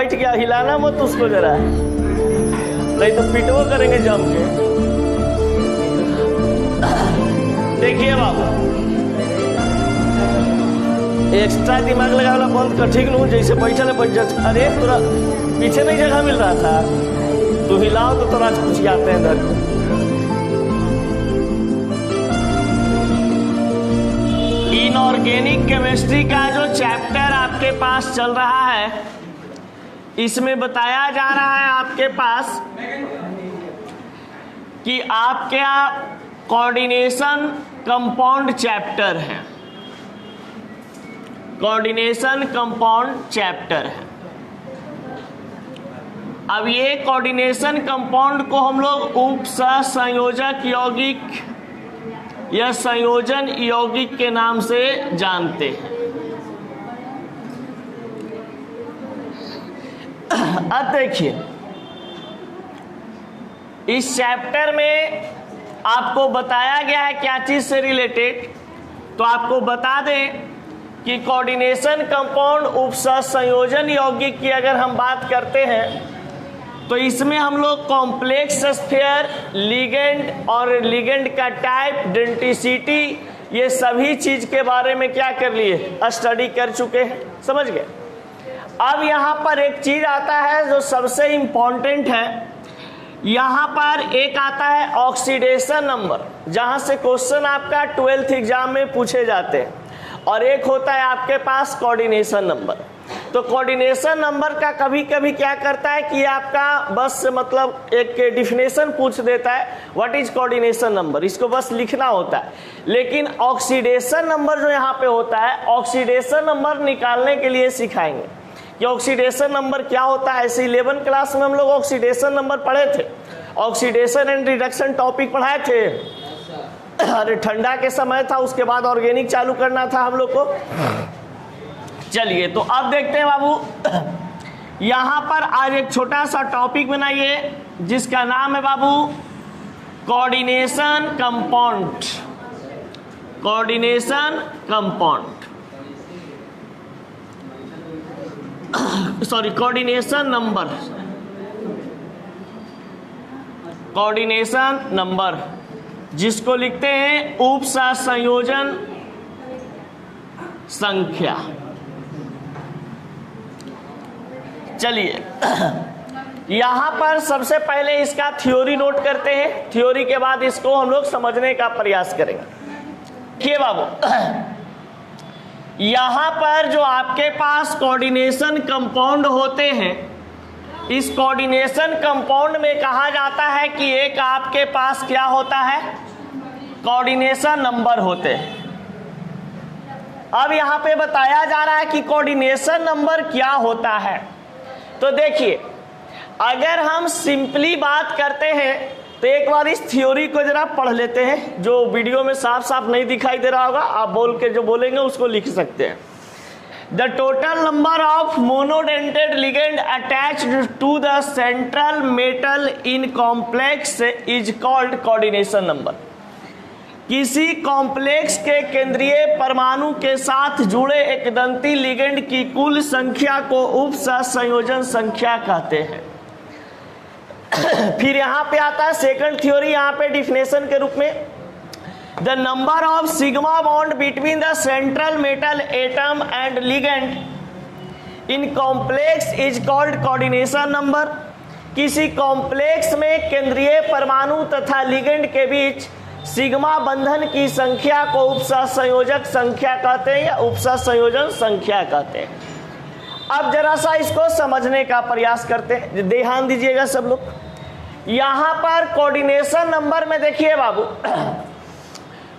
बैठ गया, हिलाना मत उसको जरा, नहीं तो पिटवो करेंगे जम के। देखिए बाबू, एक्स्ट्रा दिमाग लगा वाला बंद कर, ठीक नहीं? जैसे बैठल बैठ जा। अरे तोरा पीछे नहीं जगह मिल रहा था, तू हिलाओ तो तोरा कुछ आते हैं इधर। इनऑर्गेनिक केमिस्ट्री का जो चैप्टर आपके पास चल रहा है, इसमें बताया जा रहा है आपके पास कि आपके कोऑर्डिनेशन कंपाउंड चैप्टर है, कोऑर्डिनेशन कंपाउंड चैप्टर है। अब ये कोऑर्डिनेशन कंपाउंड को हम लोग उप संयोजक यौगिक या संयोजन यौगिक के नाम से जानते हैं। अब देखिए, इस चैप्टर में आपको बताया गया है क्या चीज से रिलेटेड, तो आपको बता दें कि कोऑर्डिनेशन कंपाउंड उप संयोजन यौगिक की अगर हम बात करते हैं तो इसमें हम लोग कॉम्प्लेक्स स्फीयर, लिगेंड और लिगेंड का टाइप, डेंटिसिटी, ये सभी चीज के बारे में क्या कर लिए, स्टडी कर चुके हैं, समझ गए। अब यहाँ पर एक चीज आता है जो सबसे इम्पोर्टेंट है, यहाँ पर एक आता है ऑक्सीडेशन नंबर, जहाँ से क्वेश्चन आपका 12th एग्जाम में पूछे जाते हैं, और एक होता है आपके पास कोऑर्डिनेशन नंबर। तो कोऑर्डिनेशन नंबर का कभी कभी क्या करता है कि आपका बस मतलब एक डिफिनेशन पूछ देता है, व्हाट इज कोऑर्डिनेशन नंबर, इसको बस लिखना होता है। लेकिन ऑक्सीडेशन नंबर जो यहाँ पे होता है, ऑक्सीडेशन नंबर निकालने के लिए सिखाएंगे कि ऑक्सीडेशन नंबर क्या होता है। ऐसे 11 क्लास में हम लोग ऑक्सीडेशन नंबर पढ़े थे, ऑक्सीडेशन एंड रिडक्शन टॉपिक पढ़ाए थे। अरे ठंडा के समय था, उसके बाद ऑर्गेनिक चालू करना था हम लोग को। चलिए, तो अब देखते हैं बाबू, यहां पर आज एक छोटा सा टॉपिक बनाइए जिसका नाम है बाबू coordination compound, coordination compound, sorry coordination number, coordination number जिसको लिखते हैं उप संयोजन संख्या। चलिए, यहां पर सबसे पहले इसका थ्योरी नोट करते हैं, थ्योरी के बाद इसको हम लोग समझने का प्रयास करेंगे। देखिए बाबू, यहां पर जो आपके पास कोऑर्डिनेशन कंपाउंड होते हैं, इस कोऑर्डिनेशन कंपाउंड में कहा जाता है कि एक आपके पास क्या होता है, कोऑर्डिनेशन नंबर होते हैं। अब यहां पे बताया जा रहा है कि कोऑर्डिनेशन नंबर क्या होता है। तो देखिए, अगर हम सिंपली बात करते हैं तो एक बार इस थ्योरी को जरा पढ़ लेते हैं, जो वीडियो में साफ साफ नहीं दिखाई दे रहा होगा, आप बोल के जो बोलेंगे उसको लिख सकते हैं। The total number of monodentate ligand attached to the central metal in complex is called coordination number. किसी कॉम्प्लेक्स के केंद्रीय परमाणु के साथ जुड़े एक दंती लिगेंड की कुल संख्या को उप संयोजन संख्या कहते हैं। फिर यहां पे आता है सेकंड थ्योरी, यहां पे डिफिनेशन के रूप में, the number of sigma bond between the central metal atom and ligand in complex is called coordination number. किसी कॉम्प्लेक्स में केंद्रीय परमाणु तथा लिगेंड के बीच सिग्मा बंधन की संख्या को उपसंयोजक संख्या कहते हैं या उपसंयोजन संख्या कहते हैं। अब जरा सा इसको समझने का प्रयास करते हैं, ध्यान दीजिएगा सब लोग। यहां पर कोऑर्डिनेशन नंबर में देखिए बाबू,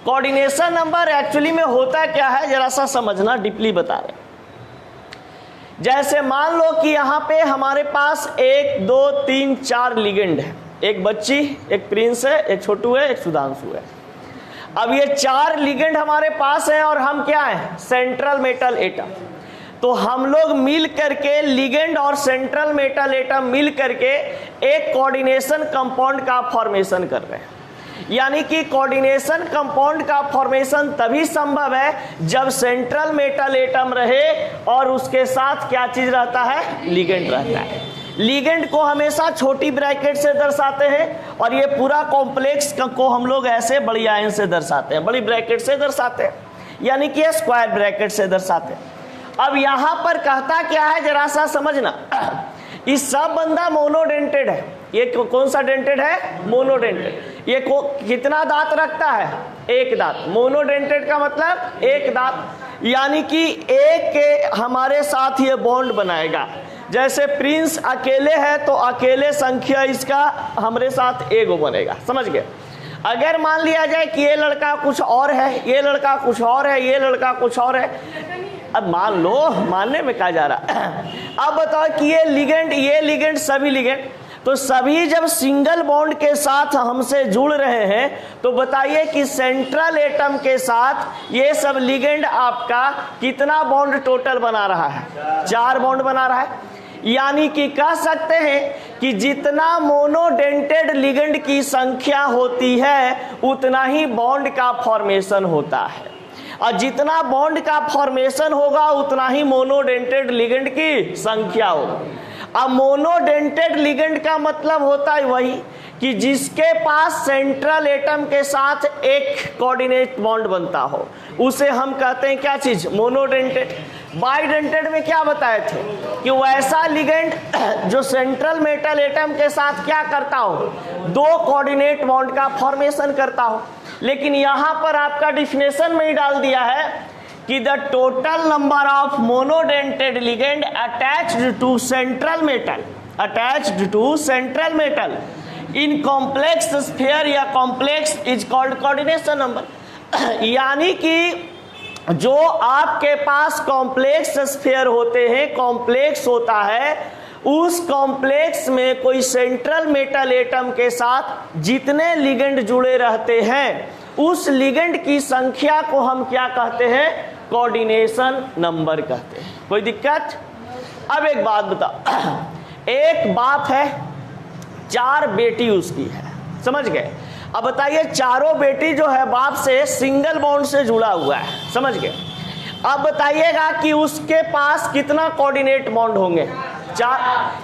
कोऑर्डिनेशन नंबर एक्चुअली में होता क्या है, जरा सा समझना, डीपली बता रहे। जैसे मान लो कि यहां पे हमारे पास 1 2 3 4 लिगेंड है, एक बच्ची, एक प्रिंस है, एक छोटू है, एक सुधांशु है। अब ये 4 लिगेंड हमारे पास हैं और हम क्या है, सेंट्रल मेटल एटम। तो हम लोग मिल करके, लिगेंड और सेंट्रल मेटल एटम मिल करके एक कोऑर्डिनेशन कंपाउंड का फॉर्मेशन कर रहे हैं। यानी कि कोऑर्डिनेशन कंपाउंड का फॉर्मेशन तभी संभव है जब सेंट्रल मेटल एटम रहे और उसके साथ क्या चीज रहता है, लिगेंड रहता है। लिगेंड को हमेशा छोटी ब्रैकेट से दर्शाते हैं और ये पूरा कॉम्प्लेक्स को हम लोग ऐसे बड़ी आयन से दर्शाते हैं, बड़ी ब्रैकेट से दर्शाते हैं, यानी कि स्क्वायर ब्रैकेट से दर्शाते हैं। अब यहां पर कहता क्या है जरा सा समझना, इस सब बंदा मोनोडेंटेड है। ये कौन सा डेंटेड है, मोनोडेंटेड। ये कितना दांत रखता है, एक दांत। मोनोडेंटेड का मतलब एक दांत, यानी कि एक के हमारे साथ ये बॉन्ड बनाएगा। जैसे प्रिंस अकेले है तो अकेले संख्या इसका हमारे साथ एगो बनेगा, समझ गए। अगर मान लिया जाए कि ये लड़का कुछ और है, ये लड़का कुछ और है, ये लड़का कुछ और है, अब मान लो, मानने में क्या जा रहा है। अब बताओ कि ये लिगेंड सभी लिगेंड, तो सभी जब सिंगल बॉन्ड के साथ हमसे जुड़ रहे हैं तो बताइए कि सेंट्रल एटम के साथ ये सब लिगेंड आपका कितना बॉन्ड टोटल बना रहा है, 4 बॉन्ड बना रहा है। यानी कि कह सकते हैं कि जितना मोनोडेंटेड लिगेंड की संख्या होती है उतना ही बॉन्ड का फॉर्मेशन होता है, और जितना बॉन्ड का फॉर्मेशन होगा उतना ही मोनोडेंटेड लिगेंड की संख्या होगी। अब मोनोडेंटेड लिगेंड का मतलब होता है वही कि जिसके पास सेंट्रल एटम के साथ एक कोऑर्डिनेट बॉन्ड बनता हो, उसे हम कहते हैं क्या चीज, मोनोडेंटेड। बाइडेंटेड में क्या बताए थे कि वैसा लिगेंड जो सेंट्रल मेटल एटम के साथ क्या करता हो, 2 कोऑर्डिनेट बॉन्ड का फॉर्मेशन करता हो। लेकिन यहां पर आपका डिफिनेशन में ही डाल दिया है कि the total number of monodentate ligand attached to central metal in complex sphere या complex is called coordination number. यानी कि जो आपके पास कॉम्प्लेक्स स्फीयर होते हैं, कॉम्प्लेक्स होता है, उस कॉम्प्लेक्स में कोई सेंट्रल मेटल एटम के साथ जितने लिगेंड जुड़े रहते हैं उस लिगेंड की संख्या को हम क्या कहते हैं, कोऑर्डिनेशन नंबर कहते हैं। कोई दिक्कत? अब एक बात बताओ, एक बाप है, 4 बेटी उसकी है, समझ गए। अब बताइए चारों बेटी जो है बाप से सिंगल बॉन्ड से जुड़ा हुआ है, समझ गए। अब बताइएगा कि उसके पास कितना कोऑर्डिनेट बॉन्ड होंगे, 4,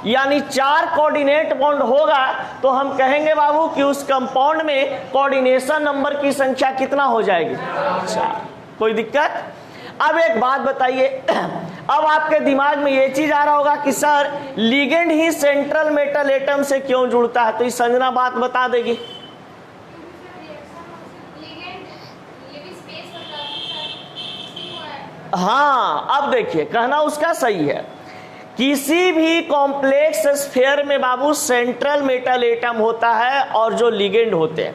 यानी 4 कोऑर्डिनेट बॉन्ड होगा तो हम कहेंगे बाबू कि उस कंपाउंड में कोऑर्डिनेशन नंबर की संख्या कितना हो जाएगी, 4। कोई दिक्कत? अब एक बात बताइए, अब आपके दिमाग में ये चीज आ रहा होगा कि सर लिगेंड ही सेंट्रल मेटल एटम से क्यों जुड़ता है, तो इस संजना बात बता देगी। हाँ, अब देखिए कहना उसका सही है, किसी भी कॉम्प्लेक्स स्फीयर में बाबू सेंट्रल मेटल एटम होता है और जो लिगेंड होते हैं,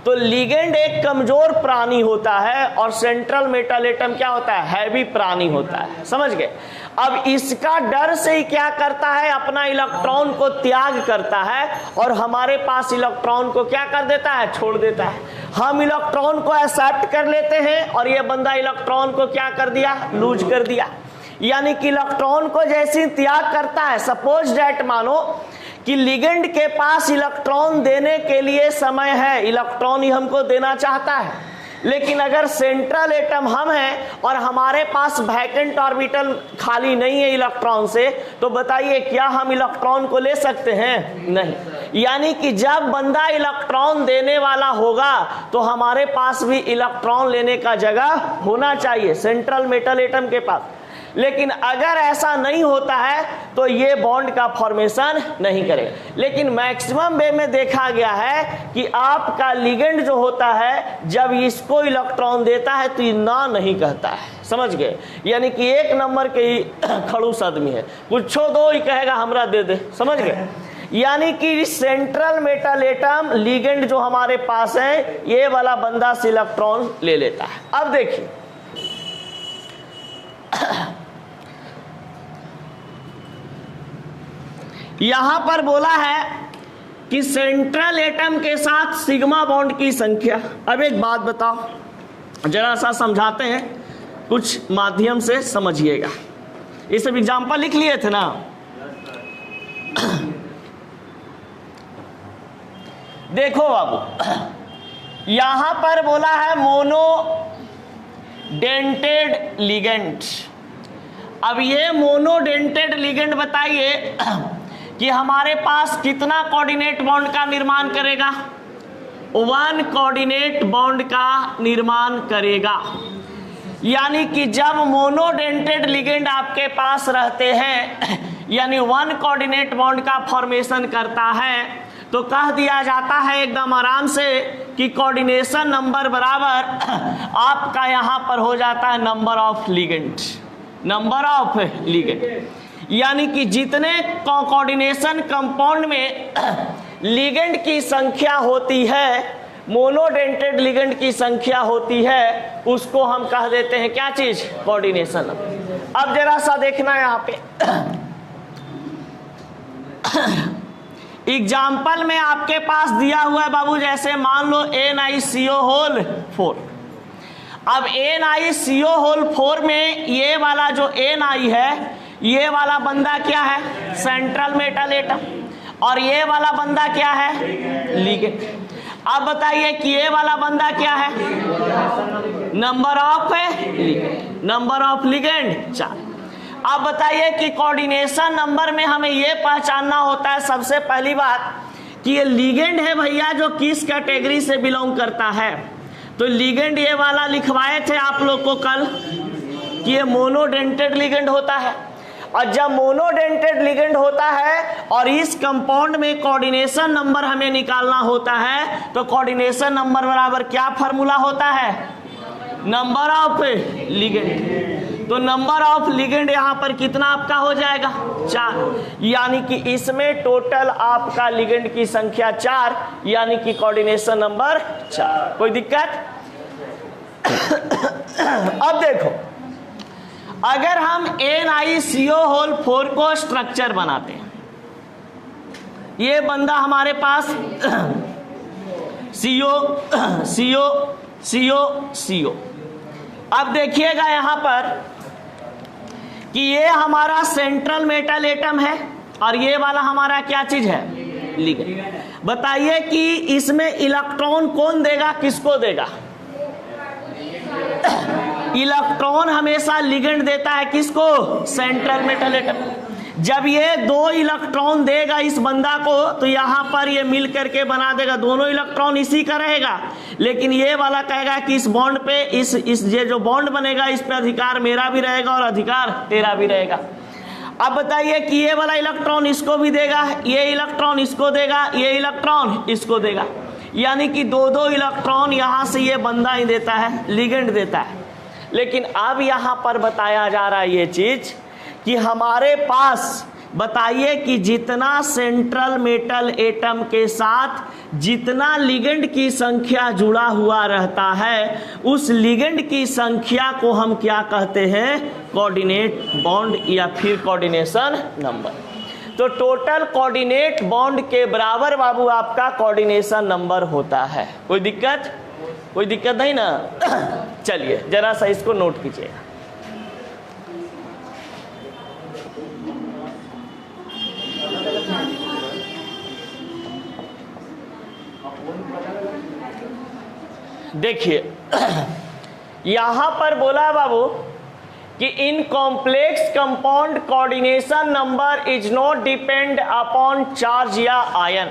तो लिगेंड एक कमजोर प्राणी होता है और सेंट्रल मेटल एटम क्या होता है, हैवी प्राणी होता है, समझ गए। अब इसका डर से ही क्या करता है, अपना इलेक्ट्रॉन को त्याग करता है और हमारे पास इलेक्ट्रॉन को क्या कर देता है, छोड़ देता है। हम इलेक्ट्रॉन को एक्सेप्ट कर लेते हैं और ये बंदा इलेक्ट्रॉन को क्या कर दिया, लूज कर दिया। यानी कि इलेक्ट्रॉन को जैसे त्याग करता है, सपोज दैट मानो कि लिगेंड के पास इलेक्ट्रॉन देने के लिए समय है, इलेक्ट्रॉन ही हमको देना चाहता है, लेकिन अगर सेंट्रल एटम हम हैं और हमारे पास वैकेंट ऑर्बिटल खाली नहीं है इलेक्ट्रॉन से, तो बताइए क्या हम इलेक्ट्रॉन को ले सकते हैं, नहीं। यानी कि जब बंदा इलेक्ट्रॉन देने वाला होगा तो हमारे पास भी इलेक्ट्रॉन लेने का जगह होना चाहिए सेंट्रल मेटल एटम के पास। लेकिन अगर ऐसा नहीं होता है तो ये बॉन्ड का फॉर्मेशन नहीं करेगा। लेकिन मैक्सिमम वे में देखा गया है कि आपका लिगेंड जो होता है जब इसको इलेक्ट्रॉन देता है तो ये ना नहीं कहता है, समझ गए। यानी कि 1 नंबर के ही खड़ूस आदमी है, कुछो दो ही कहेगा हमरा दे दे, समझ गए। यानी कि सेंट्रल मेटल एटम लिगेंड जो हमारे पास है ये वाला बंदा से इलेक्ट्रॉन ले लेता है। अब देखिए यहां पर बोला है कि सेंट्रल एटम के साथ सिग्मा बॉन्ड की संख्या। अब एक बात बताओ, जरा सा समझाते हैं, कुछ माध्यम से समझिएगा। ये सब एग्जाम्पल लिख लिए थे ना। देखो बाबू, यहां पर बोला है मोनोडेंटेड लिगेंड। अब ये मोनोडेंटेड लिगेंड बताइए कि हमारे पास कितना कोऑर्डिनेट बॉन्ड का निर्माण करेगा? 1 कोऑर्डिनेट बॉन्ड का निर्माण करेगा। यानी कि जब मोनोडेंटेड लिगेंड आपके पास रहते हैं यानी 1 कोऑर्डिनेट बॉन्ड का फॉर्मेशन करता है तो कह दिया जाता है एकदम आराम से कि कोऑर्डिनेशन नंबर बराबर आपका यहां पर हो जाता है number of ligand. Number of ligand यानी कि जितने कोऑर्डिनेशन कंपाउंड में लिगेंड की संख्या होती है, मोनोडेंटेड लिगेंड की संख्या होती है, उसको हम कह देते हैं क्या चीज? कोऑर्डिनेशन। अब जरा सा देखना यहां पे एग्जाम्पल में आपके पास दिया हुआ है बाबू, जैसे मान लो NiCO4। अब NiCO4 में ये वाला जो Ni है, ये वाला बंदा क्या है? Central metal atom. और ये वाला बंदा क्या है? लिगेंड। अब बताइए कि ये वाला बंदा क्या है? Number of ligand. Number of ligand 4। अब बताइए कि कोऑर्डिनेशन नंबर में हमें ये पहचानना होता है सबसे पहली बात कि ये लिगेंड है भैया जो किस कैटेगरी से बिलोंग करता है। तो लिगेंड ये वाला लिखवाए थे आप लोग को कल कि ये मोनोडेंटेड लिगेंड होता है। और जब मोनोडेंटेड लिगेंड होता है और इस कंपाउंड में कोऑर्डिनेशन नंबर हमें निकालना होता है तो कोऑर्डिनेशन नंबर बराबर क्या फार्मूला होता है? Number of ligand. तो नंबर ऑफ लिगेंड यहां पर कितना आपका हो जाएगा? 4। यानी कि इसमें टोटल आपका लिगेंड की संख्या 4, यानी कि कोऑर्डिनेशन नंबर 4। कोई दिक्कत? अब देखो, अगर हम NiCO4 को स्ट्रक्चर बनाते हैं, ये बंदा हमारे पास CO। अब देखिएगा यहां पर कि ये हमारा सेंट्रल मेटल एटम है और ये वाला हमारा क्या चीज है? लिगेंड। बताइए कि इसमें इलेक्ट्रॉन कौन देगा, किसको देगा? इलेक्ट्रॉन हमेशा लिगेंड देता है, किसको? Central metal atom. जब ये 2 इलेक्ट्रॉन देगा इस बंदा को तो यहां पर ये मिल करके बना देगा, दोनों इलेक्ट्रॉन इसी का रहेगा। लेकिन ये वाला कहेगा कि इस बॉन्ड पे इस ये जो बॉन्ड बनेगा इस पे अधिकार मेरा भी रहेगा और अधिकार तेरा भी रहेगा। अब बताइए कि ये वाला इलेक्ट्रॉन इसको भी देगा, ये इलेक्ट्रॉन इसको देगा, ये इलेक्ट्रॉन इसको देगा। यानी कि 2 इलेक्ट्रॉन यहां से ये बंदा ही देता है, लिगेंड देता है। लेकिन अब यहां पर बताया जा रहा है ये चीज कि हमारे पास बताइए कि जितना सेंट्रल मेटल एटम के साथ जितना लिगेंड की संख्या जुड़ा हुआ रहता है, उस लिगेंड की संख्या को हम क्या कहते हैं? कोऑर्डिनेट बॉन्ड या फिर कोऑर्डिनेशन नंबर। तो टोटल कोऑर्डिनेट बॉन्ड के बराबर बाबू आपका कोऑर्डिनेशन नंबर होता है। कोई दिक्कत? कोई दिक्कत नहीं ना? चलिए जरा सा इसको नोट कीजिएगा। देखिए यहां पर बोला बाबू कि in complex compound coordination number is not depend upon charge या आयन।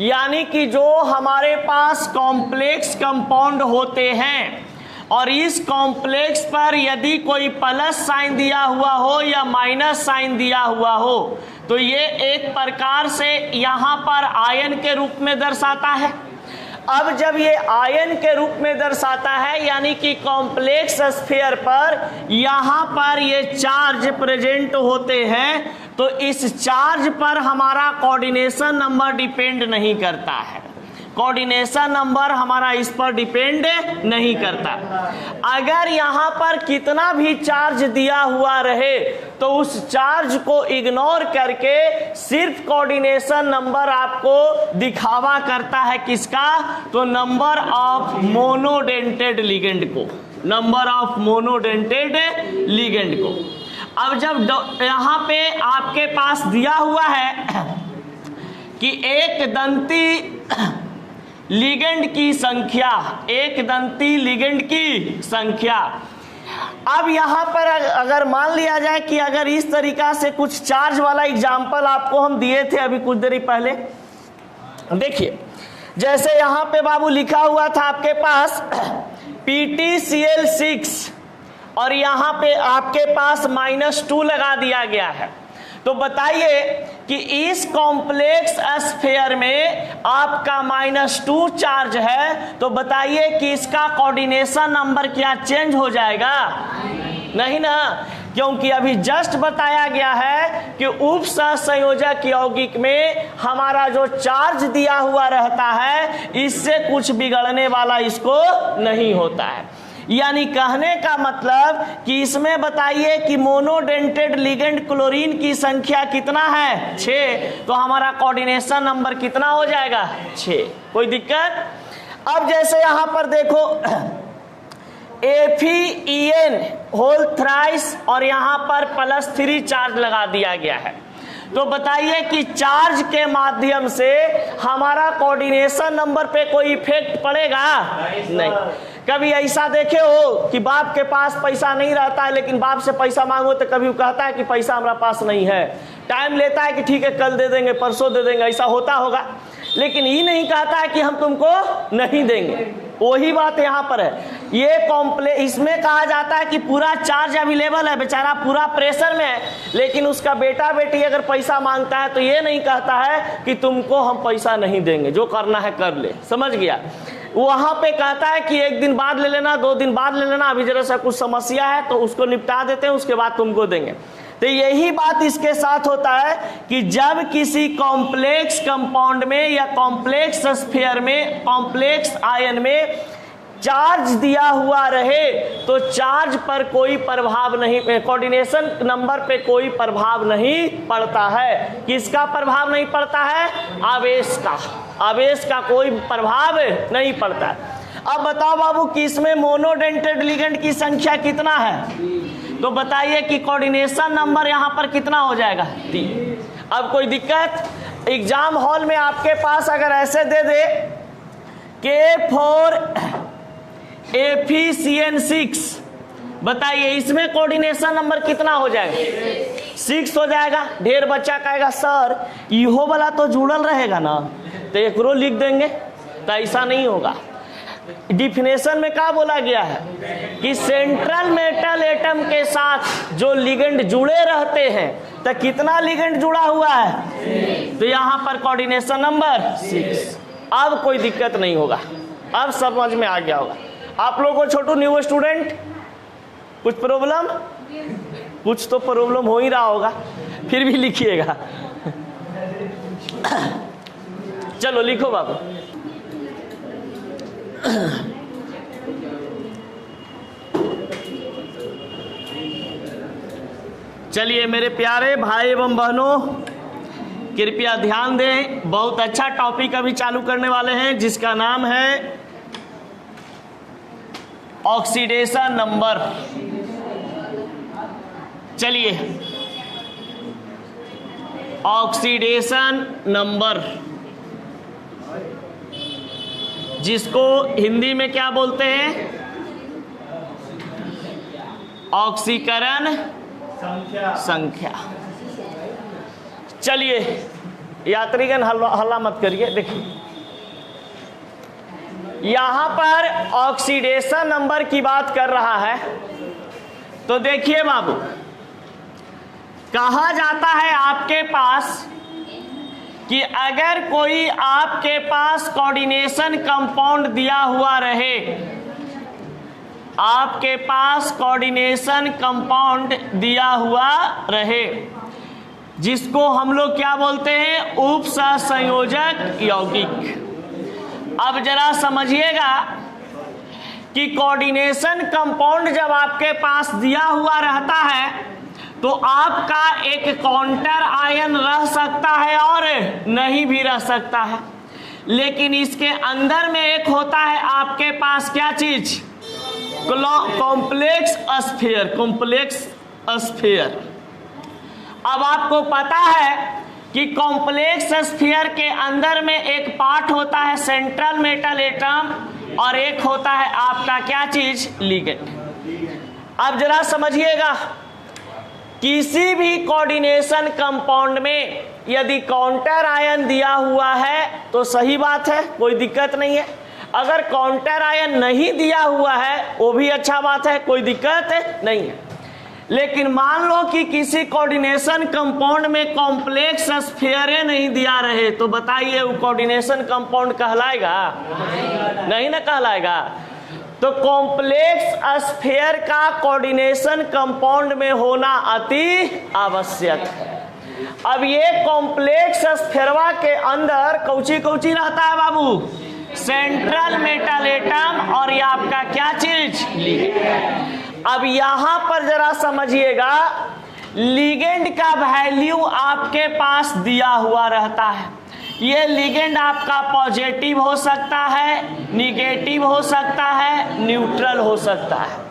यानी कि जो हमारे पास कॉम्प्लेक्स कंपाउंड होते हैं और इस कॉम्प्लेक्स पर यदि कोई प्लस साइन दिया हुआ हो या माइनस साइन दिया हुआ हो तो ये एक प्रकार से यहां पर आयन के रूप में दर्शाता है। अब जब ये आयन के रूप में दर्शाता है यानी कि कॉम्प्लेक्स स्फीयर पर यहां पर ये चार्ज प्रेजेंट होते हैं, तो इस चार्ज पर हमारा कोऑर्डिनेशन नंबर डिपेंड नहीं करता है। कोऑर्डिनेशन नंबर हमारा इस पर डिपेंड नहीं करता। अगर यहां पर कितना भी चार्ज दिया हुआ रहे तो उस चार्ज को इग्नोर करके सिर्फ कोऑर्डिनेशन नंबर आपको दिखावा करता है किसका? तो नंबर ऑफ मोनोडेंटेड लिगेंड को, नंबर ऑफ मोनोडेंटेड लिगेंड को। अब जब यहां पे आपके पास दिया हुआ है कि एक दंती लिगेंड की संख्या, एक दंती लिगेंड की संख्या। अब यहां पर अगर मान लिया जाए कि अगर इस तरीका से कुछ चार्ज वाला एग्जाम्पल आपको हम दिए थे अभी कुछ देर पहले, देखिए जैसे यहां पे बाबू लिखा हुआ था आपके पास PtCl6 और यहां पे आपके पास -2 लगा दिया गया है। तो बताइए कि इस कॉम्प्लेक्स स्फीयर में आपका -2 चार्ज है, तो बताइए कि इसका कोऑर्डिनेशन नंबर क्या चेंज हो जाएगा? नहीं ना, क्योंकि अभी जस्ट बताया गया है कि उप सहसंयोजक यौगिक में हमारा जो चार्ज दिया हुआ रहता है इससे कुछ बिगड़ने वाला इसको नहीं होता है। यानी कहने का मतलब कि इसमें बताइए कि मोनोडेंटेड लिगेंड क्लोरीन की संख्या कितना है? 6। तो हमारा कोऑर्डिनेशन नंबर कितना हो जाएगा? 6। कोई दिक्कत? अब जैसे यहां पर देखो FeN होल थ्राइस और यहां पर +3 चार्ज लगा दिया गया है। तो बताइए कि चार्ज के माध्यम से हमारा कोऑर्डिनेशन नंबर पे कोई इफेक्ट पड़ेगा? नहीं। कभी ऐसा देखे हो कि बाप के पास पैसा नहीं रहता है लेकिन बाप से पैसा मांगो तो कभी वो कहता है कि पैसा हमारा पास नहीं है, टाइम लेता है कि ठीक है कल दे देंगे, परसों दे देंगे, ऐसा होता होगा, लेकिन ये नहीं कहता है कि हम तुमको नहीं देंगे। वही बात यहाँ पर है। ये कॉम्प्लेक्स, इसमें कहा जाता है कि पूरा चार्ज अवेलेबल है, बेचारा पूरा प्रेशर में है, लेकिन उसका बेटा बेटी अगर पैसा मांगता है तो ये नहीं कहता है कि तुमको हम पैसा नहीं देंगे, जो करना है कर ले। समझ गया? वहां पे कहता है कि 1 दिन बाद ले लेना, 2 दिन बाद ले लेना, अभी जरा सा कुछ समस्या है तो उसको निपटा देते हैं, उसके बाद तुमको देंगे। तो यही बात इसके साथ होता है कि जब किसी कॉम्प्लेक्स कंपाउंड में या कॉम्प्लेक्स स्फीयर में, कॉम्प्लेक्स आयन में चार्ज दिया हुआ रहे तो चार्ज पर कोई प्रभाव नहीं, कोऑर्डिनेशन नंबर पे कोई प्रभाव नहीं पड़ता है। किसका प्रभाव नहीं पड़ता है? आवेश का। आवेश का कोई प्रभाव नहीं पड़ता है। अब बताओ बाबू कि इसमें मोनोडेंटेड लिगेंड की संख्या कितना है? तो बताइए कि कोऑर्डिनेशन नंबर यहां पर कितना हो जाएगा? 3। अब कोई दिक्कत? एग्जाम हॉल में आपके पास अगर ऐसे दे दे K4 FeCN6, बताइए इसमें कोऑर्डिनेशन नंबर कितना हो जाएगा? 6 हो जाएगा। ढेर बच्चा कहेगा सर इहो वाला तो जुड़ल रहेगा ना, तो एक रो लिख देंगे, तो ऐसा नहीं होगा। डिफिनेशन में क्या बोला गया है कि सेंट्रल मेटल एटम के साथ जो लिगेंड जुड़े रहते हैं, तो कितना लिगेंड जुड़ा हुआ है? तो यहां पर कोऑर्डिनेशन नंबर 6। अब कोई दिक्कत नहीं होगा, अब समझ में आ गया होगा आप लोगों को। छोटू न्यू स्टूडेंट, कुछ प्रॉब्लम? कुछ तो प्रॉब्लम हो ही रहा होगा, फिर भी लिखिएगा। चलो लिखो बाबू। चलिए मेरे प्यारे भाई एवं बहनों, कृपया ध्यान दें, बहुत अच्छा टॉपिक अभी चालू करने वाले हैं जिसका नाम है ऑक्सीडेशन नंबर। चलिए ऑक्सीडेशन नंबर, जिसको हिंदी में क्या बोलते हैं? ऑक्सीकरण संख्या। चलिए यात्रीगण हल्ला मत करिए। देखिए यहां पर ऑक्सीडेशन नंबर की बात कर रहा है, तो देखिए बाबू, कहा जाता है आपके पास कि अगर कोई आपके पास कोऑर्डिनेशन कंपाउंड दिया हुआ रहे, आपके पास कोऑर्डिनेशन कंपाउंड दिया हुआ रहे, जिसको हम लोग क्या बोलते हैं? उप सहसंयोजक यौगिक। अब जरा समझिएगा कि कोऑर्डिनेशन कंपाउंड जब आपके पास दिया हुआ रहता है तो आपका एक काउंटर आयन रह सकता है और नहीं भी रह सकता है, लेकिन इसके अंदर में एक होता है आपके पास क्या चीज? Complex sphere. Complex sphere. अब आपको पता है कि कॉम्प्लेक्स स्फीयर के अंदर में एक पार्ट होता है सेंट्रल मेटल एटम और एक होता है आपका क्या चीज, लिगेंड। अब जरा समझिएगा, किसी भी कोऑर्डिनेशन कंपाउंड में यदि काउंटर आयन दिया हुआ है तो सही बात है, कोई दिक्कत नहीं है। अगर काउंटर आयन नहीं दिया हुआ है वो भी अच्छा बात है, कोई दिक्कत नहीं है। लेकिन मान लो कि किसी कोऑर्डिनेशन कंपाउंड में कॉम्प्लेक्स स्फीयर नहीं दिया रहे, तो बताइए वो कोऑर्डिनेशन कंपाउंड कहलाएगा? नहीं ना कहलाएगा। तो कॉम्प्लेक्स स्फीयर का कोऑर्डिनेशन कंपाउंड में होना अति आवश्यक है। अब ये कॉम्प्लेक्स स्फीयरवा के अंदर कौची कौची रहता है बाबू? सेंट्रल मेटल एटम और ये आपका क्या चीज, लिगेंड। अब यहां पर जरा समझिएगा, लिगेंड का वैल्यू आपके पास दिया हुआ रहता है। ये लिगेंड आपका पॉजिटिव हो सकता है, निगेटिव हो सकता है, न्यूट्रल हो सकता है।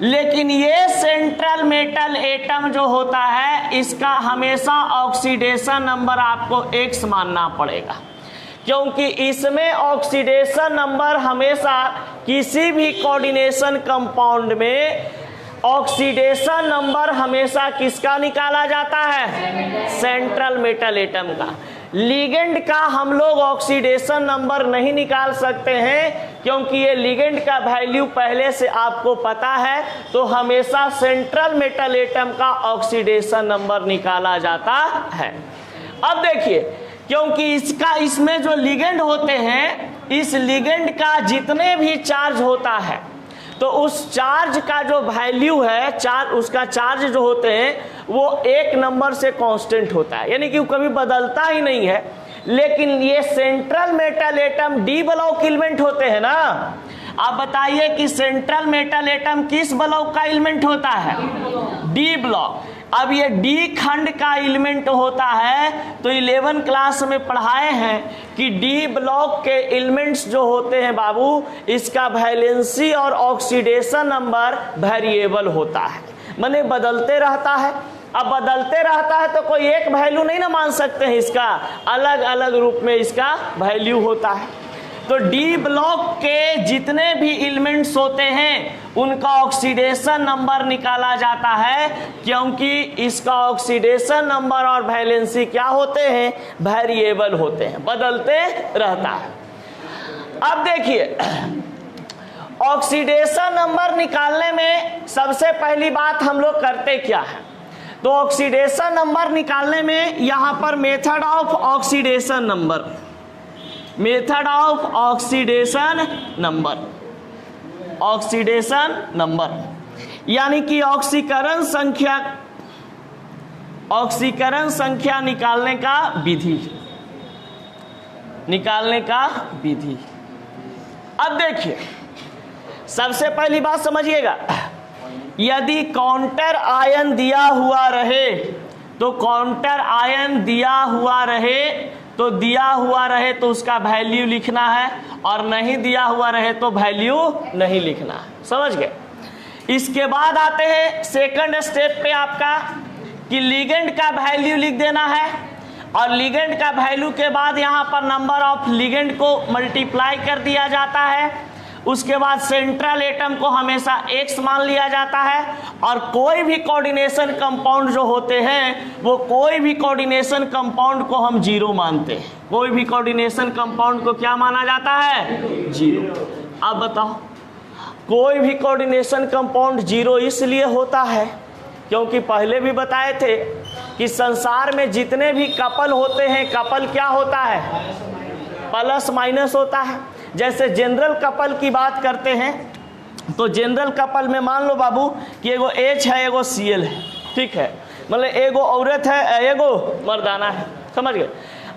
लेकिन ये सेंट्रल मेटल एटम जो होता है इसका हमेशा ऑक्सीडेशन नंबर आपको X मानना पड़ेगा, क्योंकि इसमें ऑक्सीडेशन नंबर हमेशा किसी भी कोऑर्डिनेशन कंपाउंड में ऑक्सीडेशन नंबर हमेशा किसका निकाला जाता है? सेंट्रल मेटल एटम का। लिगेंड का हम लोग ऑक्सीडेशन नंबर नहीं निकाल सकते हैं, क्योंकि ये लिगेंड का वैल्यू पहले से आपको पता है, तो हमेशा सेंट्रल मेटल एटम का ऑक्सीडेशन नंबर निकाला जाता है। अब देखिए, क्योंकि इसमें जो लिगेंड होते हैं, इस लिगेंड का जितने भी चार्ज होता है तो उस चार्ज का जो वैल्यू है, उसका चार्ज जो होते हैं वो एक नंबर से कांस्टेंट होता है, यानी कि वो कभी बदलता ही नहीं है। लेकिन ये central metal atom D block element होते हैं ना। आप बताइए कि सेंट्रल मेटल एटम किस ब्लॉक का एलिमेंट होता है? D block. अब ये डी खंड का एलिमेंट होता है, तो 11 क्लास में पढ़ाए हैं कि डी ब्लॉक के एलिमेंट्स जो होते हैं बाबू, इसका वैलेंसी और ऑक्सीडेशन नंबर वेरिएबल होता है, माने बदलते रहता है। अब बदलते रहता है तो कोई एक वैल्यू नहीं ना मान सकते हैं, इसका अलग अलग रूप में इसका वैल्यू होता है। तो डी ब्लॉक के जितने भी एलिमेंट्स होते हैं उनका ऑक्सीडेशन नंबर निकाला जाता है, क्योंकि इसका ऑक्सीडेशन नंबर और वैलेंसी क्या होते हैं? वेरिएबल होते हैं, बदलते रहता है। अब देखिए, ऑक्सीडेशन नंबर निकालने में सबसे पहली बात हम लोग करते क्या है? तो ऑक्सीडेशन नंबर निकालने में यहां पर method of oxidation number, method of oxidation number, oxidation number यानी कि ऑक्सीकरण संख्या निकालने का विधि, निकालने का विधि। अब देखिए, सबसे पहली बात समझिएगा, यदि काउंटर आयन दिया हुआ रहे तो काउंटर आयन दिया हुआ रहे तो उसका वैल्यू लिखना है, और नहीं दिया हुआ रहे तो वैल्यू नहीं लिखना है। समझ गए? इसके बाद आते हैं सेकंड स्टेप पे आपका, कि लिगेंड का वैल्यू लिख देना है, और लिगेंड का वैल्यू के बाद यहाँ पर नंबर ऑफ लिगेंड को मल्टीप्लाई कर दिया जाता है। उसके बाद सेंट्रल एटम को हमेशा X मान लिया जाता है, और कोई भी कोऑर्डिनेशन कंपाउंड जो होते हैं वो कोई भी कोऑर्डिनेशन कंपाउंड को हम जीरो मानते हैं। कोई भी कोऑर्डिनेशन कंपाउंड को क्या माना जाता है? जीरो। अब बताओ, कोई भी कोऑर्डिनेशन कंपाउंड जीरो इसलिए होता है क्योंकि पहले भी बताए थे कि संसार में जितने भी कपल होते हैं, कपल क्या होता है? प्लस माइनस होता है। जैसे जनरल कपल की बात करते हैं तो जनरल कपल में मान लो बाबू कि एगो H है, एगो Cl है, ठीक है, मतलब एगो औरत है, एगो मर्दाना है। समझ गए?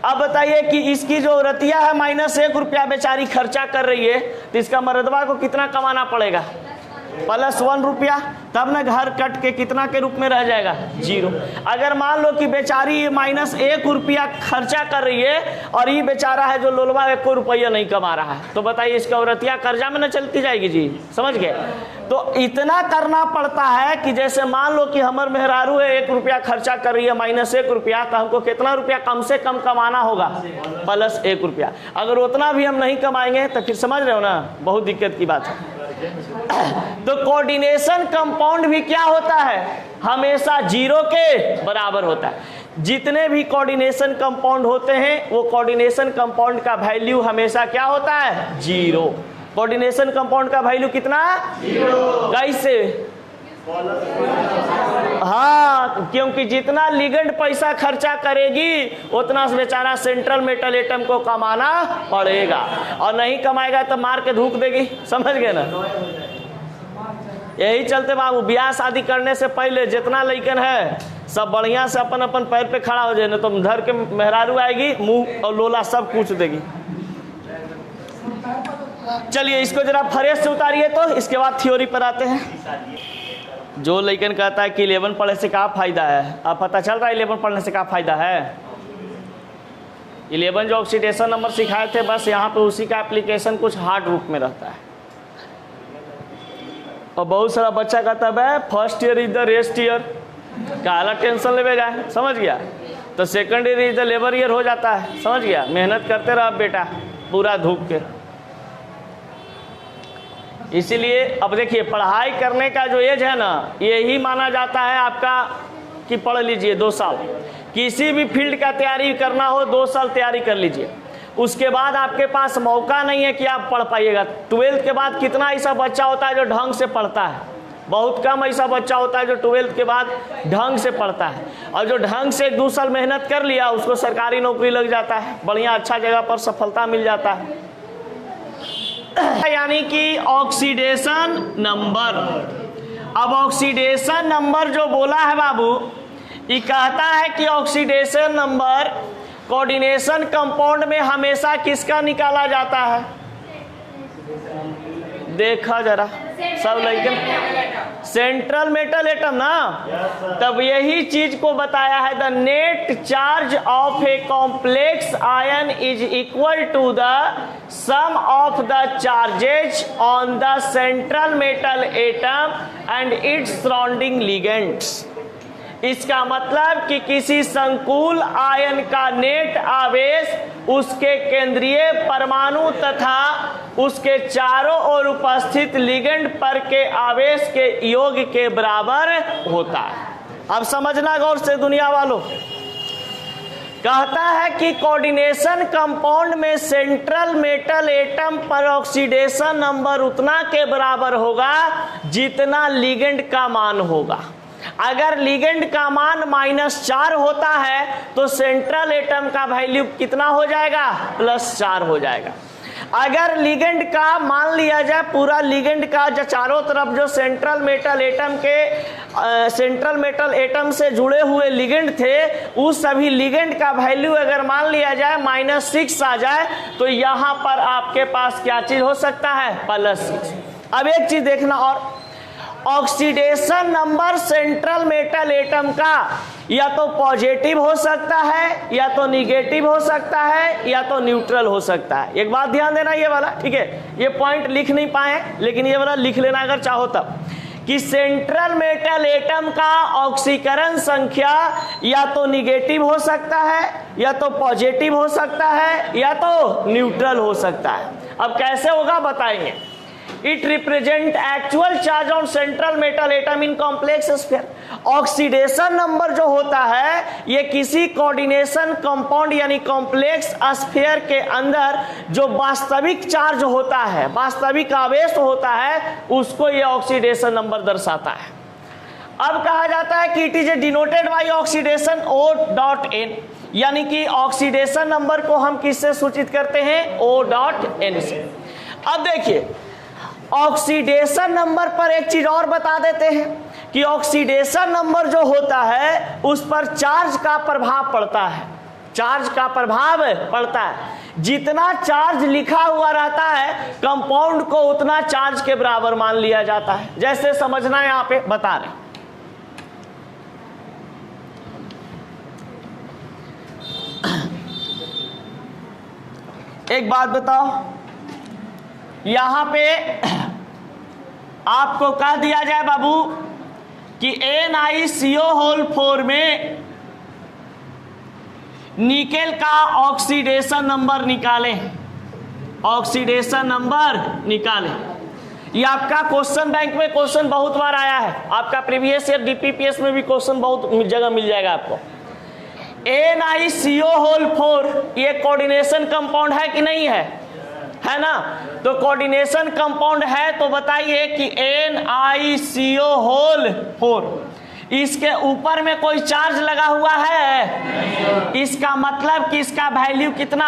अब बताइए कि इसकी जो औरतिया है -1 रुपया बेचारी खर्चा कर रही है, तो इसका मर्दवा को कितना कमाना पड़ेगा? +1 रुपया, तब ना घर कट के कितना के रूप में रह जाएगा 0। अगर मान लो कि बेचारी ये -1 रुपया खर्चा कर रही है और ये बेचारा है जो लोलवा 1 रुपया नहीं कमा रहा है, तो बताइए इसका औरतिया कर्जा में न चलती जाएगी जी, समझ गए। तो इतना करना पड़ता है कि जैसे मान लो कि हमर मेहरारू है 1 रुपया खर्चा कर रही है -1 रुपया, तो हमको कितना रुपया कम से कम कमाना होगा +1 रुपया। अगर उतना भी हम नहीं कमाएंगे तो फिर समझ रहे हो ना, बहुत दिक्कत की बात है। तो कोऑर्डिनेशन कंपाउंड भी क्या होता है, हमेशा 0 के बराबर होता है। जितने भी कोऑर्डिनेशन कंपाउंड होते हैं वो कोऑर्डिनेशन कंपाउंड का वैल्यू हमेशा क्या होता है 0। कोऑर्डिनेशन कंपाउंड का वैल्यू कितना 0। कैसे? हाँ, क्योंकि जितना लिगेंड पैसा खर्चा करेगी उतना बेचारा सेंट्रल मेटल एटम को कमाना पड़ेगा, और नहीं कमाएगा तो मार के धूक देगी, समझ गए ना। यही चलते बाबू ब्याह शादी करने से पहले जितना लइकन है सब बढ़िया से अपन अपन पैर पे खड़ा हो जाए, ना तो धर के मेहरारू आएगी मुंह और लोला सब पूछ देगी। चलिए इसको जरा फ्रेश से उतारिए, तो इसके बाद थ्योरी पर आते हैं। जो लइकन कहता है कि 11 पढ़ने से क्या फ़ायदा है, अब पता चल रहा है 11 पढ़ने से क्या फ़ायदा है। 11 जो ऑक्सीडेशन नंबर सिखाए थे, बस यहाँ पे उसी का एप्लीकेशन कुछ हार्ड रूप में रहता है। और बहुत सारा बच्चा कहता है first year is the rest year, काला टेंशन ले जाए, समझ गया। तो second year is the labour year हो जाता है, समझ गया। मेहनत करते रहो बेटा पूरा धूप के। इसीलिए अब देखिए पढ़ाई करने का जो एज है ना, यही माना जाता है आपका कि पढ़ लीजिए 2 साल, किसी भी फील्ड का तैयारी करना हो 2 साल तैयारी कर लीजिए। उसके बाद आपके पास मौका नहीं है कि आप पढ़ पाइएगा। 12th के बाद कितना ऐसा बच्चा होता है जो ढंग से पढ़ता है, बहुत कम ऐसा बच्चा होता है जो 12th के बाद ढंग से पढ़ता है। और जो ढंग से 2 साल मेहनत कर लिया उसको सरकारी नौकरी लग जाता है, बढ़िया अच्छा जगह पर सफलता मिल जाता है। यानी कि ऑक्सीडेशन नंबर। अब ऑक्सीडेशन नंबर जो बोला है बाबू, ये कहता है कि ऑक्सीडेशन नंबर कोऑर्डिनेशन कंपाउंड में हमेशा किसका निकाला जाता है। देखा जरा सब लड़के सेंट्रल मेटल एटम ना, तब यही चीज को बताया है the net charge of a complex ion is equal to the sum of the charges on the central metal atom and its surrounding ligands. इसका मतलब कि किसी संकुल आयन का नेट आवेश उसके केंद्रीय परमाणु तथा उसके चारों ओर उपस्थित लिगेंड पर के आवेश के योग के बराबर होता है। अब समझना गौर से दुनिया वालों, कहता है कि कोऑर्डिनेशन कंपाउंड में सेंट्रल मेटल एटम पर ऑक्सीडेशन नंबर उतना के बराबर होगा जितना लिगेंड का मान होगा। अगर लिगेंड का मान -4 होता है तो सेंट्रल एटम का वैल्यू कितना हो जाएगा +4 हो जाएगा। अगर लिगेंड का मान लिया जाए पूरा लिगेंड का जो चारों तरफ जो सेंट्रल मेटल एटम से जुड़े हुए लिगेंड थे उस सभी लिगेंड का वैल्यू अगर मान लिया जाए -6 आ जाए तो यहाँ पर आपके पास क्या चीज हो सकता है +6। अब एक चीज देखना, और oxidation number central metal atom का या तो पॉजिटिव हो सकता है या तो निगेटिव हो सकता है या तो न्यूट्रल हो सकता है। एक बात ध्यान देना ये वाला, ठीक है, ये पॉइंट लिख नहीं पाए लेकिन ये वाला लिख लेना अगर चाहो तब, कि सेंट्रल मेटल एटम का ऑक्सीकरण संख्या या तो निगेटिव हो सकता है या तो पॉजिटिव हो सकता है या तो न्यूट्रल हो सकता है। अब कैसे होगा बताएंगे। It represent actual charge on central metal atom in complex sphere। Oxidation number जो होता है ये किसी कोऑर्डिनेशन कंपाउंड यानी कॉम्प्लेक्स स्फीयर के अंदर जो वास्तविक चार्ज होता है, वास्तविक आवेश होता है, उसको ये ऑक्सीडेशन नंबर दर्शाता है। अब कहा जाता है कि it is denoted by oxidation O.N, यानी कि ऑक्सीडेशन नंबर को हम किससे सूचित करते हैं O.N से। अब देखिए ऑक्सीडेशन नंबर पर एक चीज और बता देते हैं कि ऑक्सीडेशन नंबर जो होता है उस पर चार्ज का प्रभाव पड़ता है, चार्ज का प्रभाव पड़ता है। जितना चार्ज लिखा हुआ रहता है कंपाउंड को उतना चार्ज के बराबर मान लिया जाता है। जैसे समझना है यहां पे बता रहे, एक बात बताओ, यहां पे आपको कह दिया जाए बाबू कि NiCO4 में निकेल का ऑक्सीडेशन नंबर निकालें, ऑक्सीडेशन नंबर निकालें। ये आपका क्वेश्चन बैंक में क्वेश्चन बहुत बार आया है, आपका प्रीवियस ईयर DPPS में भी क्वेश्चन बहुत जगह मिल जाएगा आपको। NiCO4 ये कोऑर्डिनेशन कंपाउंड है कि नहीं है, है ना? तो कोऑर्डिनेशन कंपाउंड है तो बताइए कि NiCO4 इसके ऊपर में कोई चार्ज लगा हुआ है, इसका मतलब कि इसका वैल्यू कितना,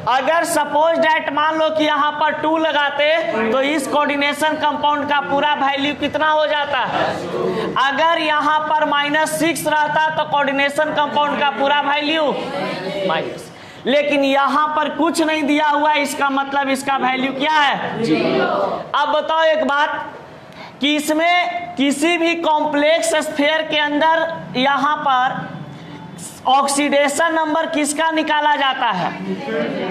अगर सपोज डैट मान लो कि यहाँ पर 2 लगाते तो इस कोऑर्डिनेशन कंपाउंड का पूरा वैल्यू कितना हो जाता है, अगर यहाँ पर -6 रहता तो कोऑर्डिनेशन कंपाउंड का पूरा वैल्यू माइनस, लेकिन यहाँ पर कुछ नहीं दिया हुआ, इसका मतलब इसका वैल्यू क्या है, 0। अब बताओ एक बात कि इसमें किसी भी कॉम्प्लेक्स स्फीयर के अंदर यहाँ पर ऑक्सीडेशन नंबर किसका निकाला जाता है,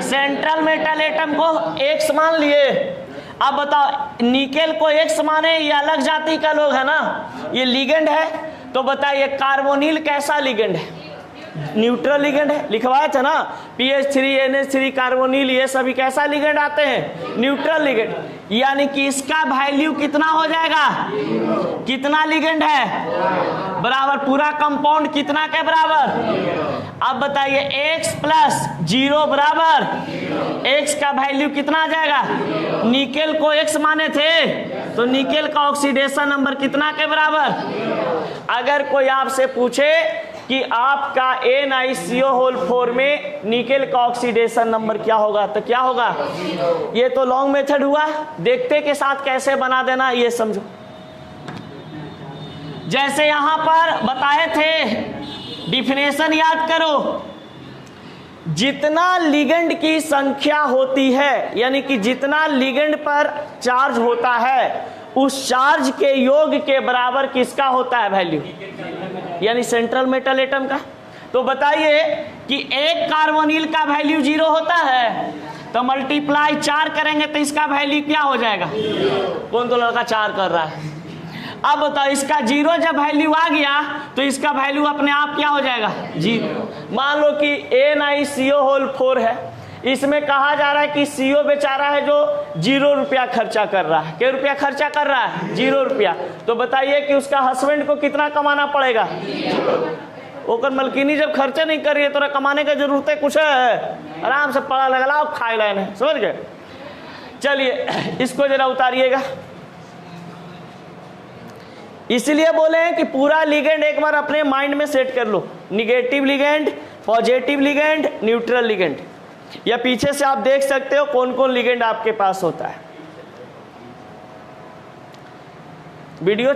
सेंट्रल मेटल एटम को X मान लिए। अब बताओ निकेल को X माने, ये अलग जाति का लोग है ना, ये लिगेंड है, तो बताइए कार्बोनिल कैसा लिगेंड है, न्यूट्रल लिगेंड है, लिखवाया था ना, PH3 NH3 कार्बोनिल, ये सभी कैसा लिगेंड आते हैं, न्यूट्रल लिगेंड, यानी कि इसका वैल्यू कितना हो जाएगा, कितना लिगेंड है, बराबर, पूरा कंपाउंड कितना के बराबर। अब बताइए X + 0 बराबर X का वैल्यू कितना आ जाएगा, निकेल को X माने थे तो निकेल का ऑक्सीडेशन नंबर कितना के बराबर। अगर कोई आपसे पूछे कि आपका NiCO4 में निकेल का ऑक्सीडेशन नंबर क्या होगा, तो क्या होगा, ये तो लॉन्ग मेथड हुआ, देखते के साथ कैसे बना देना ये समझो। जैसे यहां पर बताए थे, डिफिनेशन याद करो, जितना लिगेंड की संख्या होती है, यानी कि जितना लिगेंड पर चार्ज होता है उस चार्ज के योग के बराबर किसका होता है वैल्यू, यानी सेंट्रल मेटल एटम का। तो बताइए कि एक कार्बोनिल का वैल्यू 0 होता है, तो मल्टीप्लाई 4 करेंगे तो इसका वैल्यू क्या हो जाएगा, कौन तो लड़का 4 कर रहा है। अब बताओ इसका 0 जब वैल्यू आ गया तो इसका वैल्यू अपने आप क्या हो जाएगा, 0। मान लो कि NiCO4 है, इसमें कहा जा रहा है कि CO बेचारा है जो 0 रुपया खर्चा कर रहा है, क्या रुपया खर्चा कर रहा है, 0 रुपया। तो बताइए कि उसका हस्बैंड को कितना कमाना पड़ेगा, ओकर मलकिनी जब खर्चा नहीं कर रही है तो कमाने का जरूरत है कुछ है, आराम से पड़ा लगलाओ खाए लेने, समझ गए। चलिए इसको जरा उतारिएगा, इसलिए बोले हैं कि पूरा लिगेंड एक बार अपने माइंड में सेट कर लो, negative ligand, positive ligand, neutral ligand, या पीछे से आप देख सकते हो कौन कौन लिगेंड आपके पास होता है। वीडियो